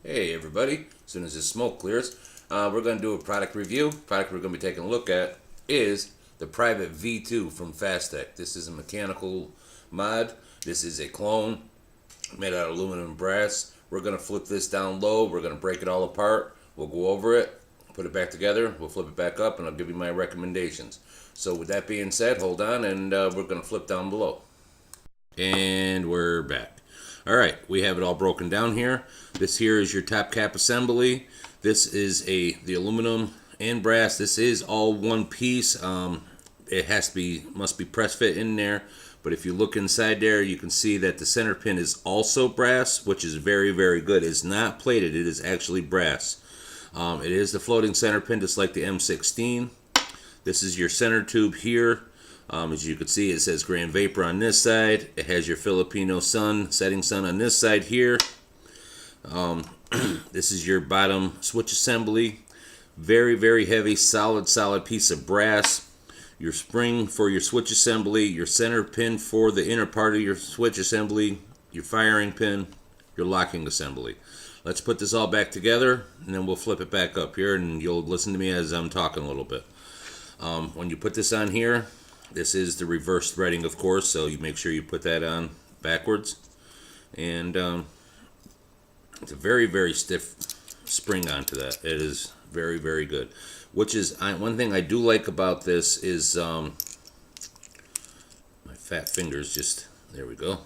Hey everybody, as soon as this smoke clears, we're going to do a product review. The product we're going to be taking a look at is the Private V2 from Fastech. This is a mechanical mod. This is a clone made out of aluminum and brass. We're going to flip this down low. We're going to break it all apart. We'll go over it, put it back together. We'll flip it back up, and I'll give you my recommendations. So with that being said, hold on, and we're going to flip down below. And we're back. All right, we have it all broken down here. This here is your top cap assembly. This is the aluminum and brass. This is all one piece. It must be press fit in there. But if you look inside there, you can see that the center pin is also brass, which is very, very good. It's not plated. It is actually brass. It is the floating center pin, just like the M16. This is your center tube here. As you can see, it says Grand Vapor on this side. It has your Filipino sun, setting sun on this side here. This is your bottom switch assembly. Very, very heavy, solid piece of brass. Your spring for your switch assembly, your center pin for the inner part of your switch assembly, your firing pin, your locking assembly. Let's put this all back together, and then we'll flip it back up here, and you'll listen to me as I'm talking a little bit. When you put this on here, this is the reverse threading, of course, so you make sure you put that on backwards. And it's a very, very stiff spring onto that. It is very, very good. Which is, one thing I do like about this is, my fat fingers just, there we go.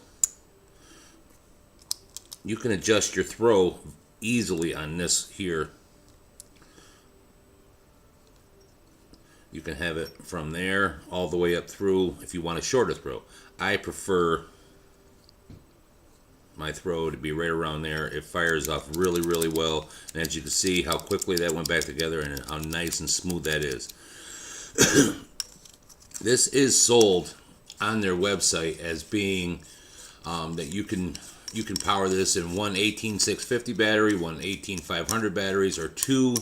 You can adjust your throw easily on this here. You can have it from there all the way up through if you want a shorter throw. I prefer my throw to be right around there. It fires off really, really well. And as you can see how quickly that went back together and how nice and smooth that is. This is sold on their website as being that you can power this in one 18650 battery, one 18500 batteries, or two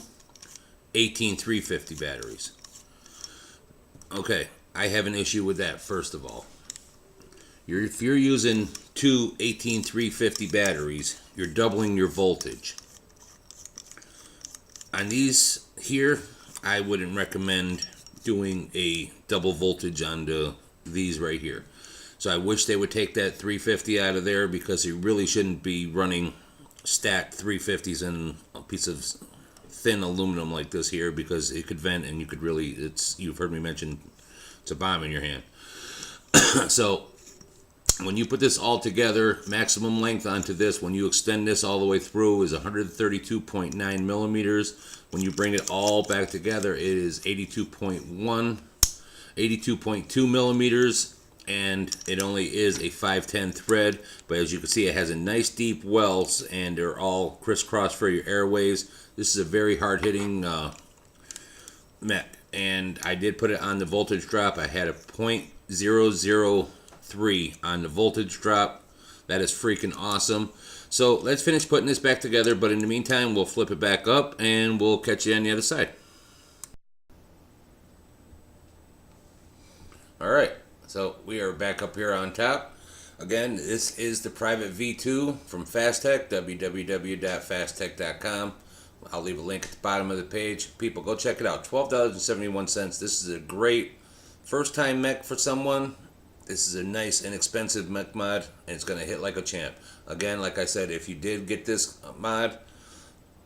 18350 batteries. Okay, I have an issue with that. First of all, if you're using two 18350 batteries, you're doubling your voltage. On these here, I wouldn't recommend doing a double voltage on these right here. So I wish they would take that 350 out of there, because you really shouldn't be running stacked 350s in a piece of thin aluminum like this here, because it could vent and you could really, you've heard me mention, it's a bomb in your hand. So when you put this all together, maximum length onto this, when you extend this all the way through, is 132.9 millimeters. When you bring it all back together, it is 82.2 millimeters, and it only is a 510 thread. But as you can see, it has a nice deep wells, and they're all crisscross for your airways. This is a very hard-hitting mech, and I did put it on the voltage drop. I had a 0.003 on the voltage drop. That is freaking awesome. So let's finish putting this back together, but in the meantime, we'll flip it back up and we'll catch you on the other side. Alright, so we are back up here on top. Again, this is the Private V2 from Fastech, www.fasttech.com. I'll leave a link at the bottom of the page. People, go check it out. $12.71. This is a great first-time mech for someone. This is a nice, inexpensive mech mod, and it's going to hit like a champ. Again, like I said, if you did get this mod,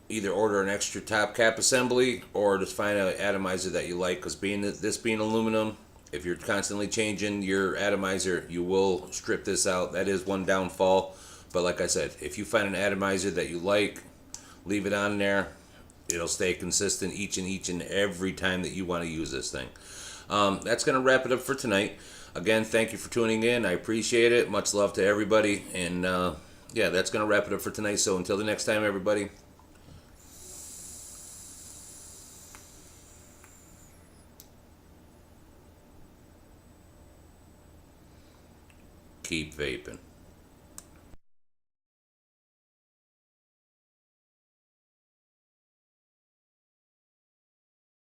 either order an extra top cap assembly or just find an atomizer that you like, because this being aluminum, if you're constantly changing your atomizer, you will strip this out. That is one downfall. But like I said, if you find an atomizer that you like, leave it on there. It'll stay consistent each and every time that you want to use this thing. That's going to wrap it up for tonight. Again, thank you for tuning in. I appreciate it. Much love to everybody. And yeah, that's going to wrap it up for tonight. So until the next time, everybody, keep vaping.